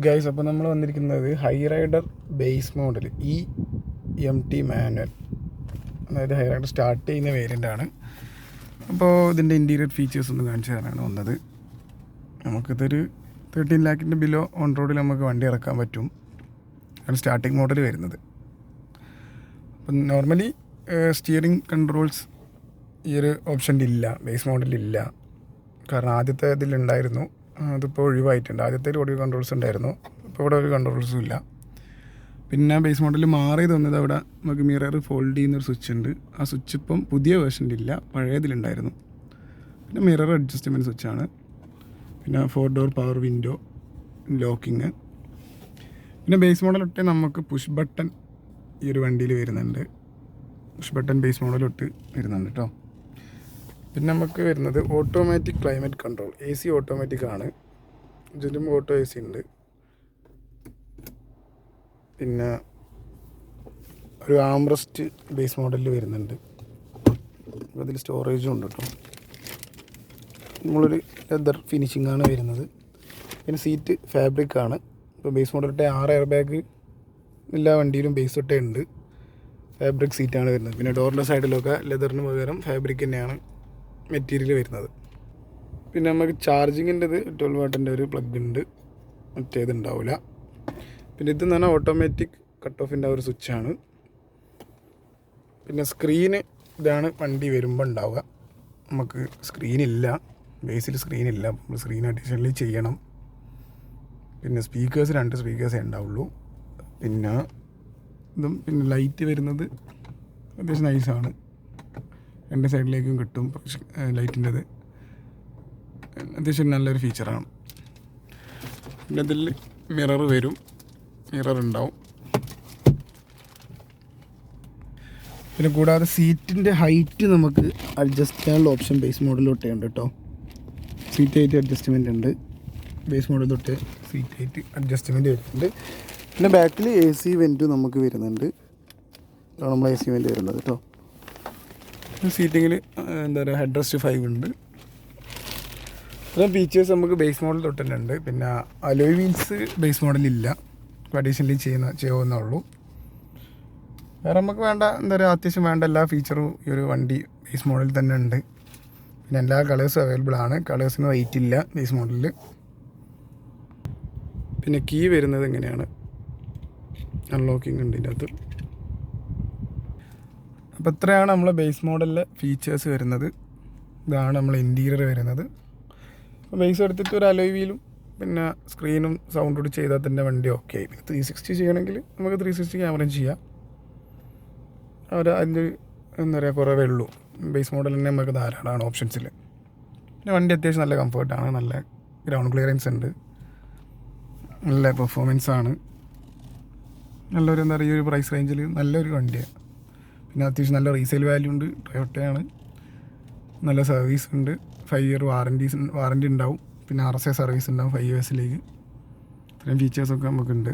Guys, അപ്പോൾ നമ്മൾ വന്നിരിക്കുന്നത് Hyryder base model EMT manual, അതായത് ഹൈ റൈഡർ സ്റ്റാർട്ട് ചെയ്യുന്ന വേരിയൻ്റാണ്. അപ്പോൾ ഇതിൻ്റെ ഇൻറ്റീരിയർ ഫീച്ചേഴ്സ് ഒന്ന് കാണിച്ചു തരാനാണ് വന്നത്. നമുക്കിതൊരു 13 ലാഖിൻ്റെ ബിലോ ഓൺ റോഡിൽ നമുക്ക് വണ്ടി ഇറക്കാൻ പറ്റും. ആണ് സ്റ്റാർട്ടിങ് മോഡൽ വരുന്നത്. അപ്പം നോർമലി സ്റ്റിയറിംഗ് കൺട്രോൾസ് ഈ ഒരു ഓപ്ഷൻ്റെ ഇല്ല, ബേസ് മോഡലില്ല. കാരണം ആദ്യത്തെ ഇതിലുണ്ടായിരുന്നു, അതിപ്പോൾ ഒഴിവായിട്ടുണ്ട്. ആദ്യത്തെ ഓഡിയോ കൺട്രോൾസ് ഉണ്ടായിരുന്നു, ഇപ്പോൾ ഇവിടെ ഒരു കൺട്രോൾസും ഇല്ല. പിന്നെ ബേസ് മോഡലിൽ മാറി തന്നത് അവിടെ നമുക്ക് മിറർ ഫോൾഡ് ചെയ്യുന്നൊരു സ്വിച്ച് ഉണ്ട്. ആ സ്വിച്ച് ഇപ്പം പുതിയ വേർഷനിലില്ല, പഴയതിലുണ്ടായിരുന്നു. പിന്നെ മിറർ അഡ്ജസ്റ്റ്മെൻറ്റ് സ്വിച്ചാണ്. പിന്നെ 4 ഡോർ പവർ വിൻഡോ ലോക്കിങ്. പിന്നെ ബേസ് മോഡലൊട്ട് നമുക്ക് പുഷ് ബട്ടൺ ഈ ഒരു വണ്ടിയിൽ വരുന്നുണ്ട്. പുഷ് ബട്ടൺ ബേസ് മോഡലൊട്ട് വരുന്നുണ്ട് കേട്ടോ. പിന്നെ നമുക്ക് വരുന്നത് automatic climate control, AC automatic ആണ്. ഇതിലും ഓട്ടോ AC ഉണ്ട്. പിന്നെ ഒരു ആംറസ്റ്റ് ബേസ് മോഡലിൽ വരുന്നുണ്ട്. അപ്പോൾ അതിൽ സ്റ്റോറേജും ഉണ്ട് കേട്ടോ. നമ്മളൊരു ലെതർ ഫിനിഷിംഗ് ആണ് വരുന്നത്. പിന്നെ സീറ്റ് ഫാബ്രിക് ആണ്. ഇപ്പോൾ ബേസ് മോഡലിട്ട് 6 എയർ ബാഗ് എല്ലാ വണ്ടിയിലും ബേസ് തൊട്ടേ ഉണ്ട്. ഫാബ്രിക് സീറ്റാണ് വരുന്നത്. പിന്നെ ഡോറിൻ്റെ സൈഡിലൊക്കെ ലെതറിന് പകരം ഫാബ്രിക് തന്നെയാണ് മെറ്റീരിയൽ വരുന്നത്. പിന്നെ നമുക്ക് ചാർജിങ്ങിൻ്റെത് 12 വാട്ടിൻ്റെ ഒരു പ്ലഗ് ഉണ്ട്, മറ്റേത് ഉണ്ടാവില്ല. പിന്നെ ഇതെന്ന് പറഞ്ഞാൽ ഓട്ടോമാറ്റിക് കട്ട് ഓഫിൻ്റെ ഒരു സ്വിച്ചാണ്. പിന്നെ സ്ക്രീന് ഇതാണ് വണ്ടി വരുമ്പോൾ ഉണ്ടാവുക. നമുക്ക് സ്ക്രീനില്ല, ബേസിൽ സ്ക്രീനില്ല. നമ്മൾ സ്ക്രീൻ അഡീഷണലി ചെയ്യണം. പിന്നെ സ്പീക്കേഴ്സ് 2 സ്പീക്കേഴ്സേ ഉണ്ടാവുള്ളൂ. പിന്നെ ഇതും പിന്നെ ലൈറ്റ് വരുന്നത് അത്യാവശ്യം നൈസാണ്. 2 സൈഡിലേക്കും കിട്ടും ലൈറ്റിൻ്റെത്. അത്യാവശ്യം നല്ലൊരു ഫീച്ചറാണ്. പിന്നെ ഇതിൽ മിറർ വരും, മിറർ ഉണ്ടാവും. പിന്നെ കൂടാതെ സീറ്റിൻ്റെ ഹൈറ്റ് നമുക്ക് അഡ്ജസ്റ്റ് ചെയ്യാനുള്ള ഓപ്ഷൻ ബേസ് മോഡൽ തൊട്ടേ ഉണ്ട് കേട്ടോ. സീറ്റ് ഹൈറ്റ് അഡ്ജസ്റ്റ്മെൻ്റ് ഉണ്ട്. ബേസ് മോഡൽ തൊട്ട് സീറ്റ് ഹൈറ്റ് അഡ്ജസ്റ്റ്മെൻറ്റ് വരുന്നുണ്ട്. പിന്നെ ബാക്കിൽ AC വെൻറ്റ് നമുക്ക് വരുന്നുണ്ട്. അതാണ് നമ്മൾ AC വെൻറ്റ് വരുന്നത് കേട്ടോ. സീറ്റിങ്ങിൽ എന്താ പറയുക, ഹെഡ് റെസ്റ്റ് 5 ഉണ്ട്. അത്രയും ഫീച്ചേഴ്സ് നമുക്ക് ബേസ് മോഡൽ തൊട്ട് തന്നെ ഉണ്ട്. പിന്നെ അലോയ് വീൽസ് ബേസ് മോഡലില്ല, അഡീഷണലി ചെയ്യാവുന്നേ ഉള്ളൂ. വേറെ നമുക്ക് വേണ്ട എന്താ പറയുക, അത്യാവശ്യം വേണ്ട എല്ലാ ഫീച്ചറും ഈ ഒരു വണ്ടി ബേസ് മോഡലിൽ തന്നെ ഉണ്ട്. പിന്നെ എല്ലാ കളേഴ്സും അവൈലബിൾ ആണ്. കളേഴ്സിന് റേറ്റ് ഇല്ല ബേസ് മോഡലിൽ. പിന്നെ കീ വരുന്നത് എങ്ങനെയാണ്, അൺലോക്കിംഗ് ഉണ്ട് ഇതിൻ്റെ അകത്ത്. അപ്പോൾ ഇത്രയാണ് നമ്മളെ ബേസ് മോഡലിലെ ഫീച്ചേഴ്സ് വരുന്നത്. ഇതാണ് നമ്മളെ ഇൻറ്റീരിയർ വരുന്നത്. അപ്പോൾ ബേസ് എടുത്തിട്ട് ഒരു അലോയ് വീലും പിന്നെ സ്ക്രീനും സൗണ്ട് കൂടി ചെയ്താൽ തന്നെ വണ്ടി ഓക്കെ ആയി. 360 ചെയ്യണമെങ്കിൽ നമുക്ക് 360 ക്യാമറയും ചെയ്യാം. അതിൻ്റെ എന്താ പറയുക, കുറവേ ഉള്ളൂ. ബേസ് മോഡൽ തന്നെ നമുക്ക് ധാരാളമാണ് ഓപ്ഷൻസിൽ. പിന്നെ വണ്ടി അത്യാവശ്യം നല്ല കംഫർട്ടാണ്, നല്ല ഗ്രൗണ്ട് ക്ലിയറൻസ് ഉണ്ട്, നല്ല പെർഫോമൻസ് ആണ്. നല്ലൊരു എന്താ പറയുക, ഈ ഒരു പ്രൈസ് റേഞ്ചിൽ നല്ലൊരു വണ്ടിയാണ്. പിന്നെ അത്യാവശ്യം നല്ല റീസെയിൽ വാല്യൂ ഉണ്ട്. ടൊയോട്ടയാണ്, നല്ല സർവീസ് ഉണ്ട്. 5 ഇയർ വാറൻറ്റി ഉണ്ടാവും. പിന്നെ RSA സർവീസ് ഉണ്ടാവും 5 ഇയേഴ്സിലേക്ക്. ഇത്രയും ഫീച്ചേഴ്സൊക്കെ നമുക്കുണ്ട്.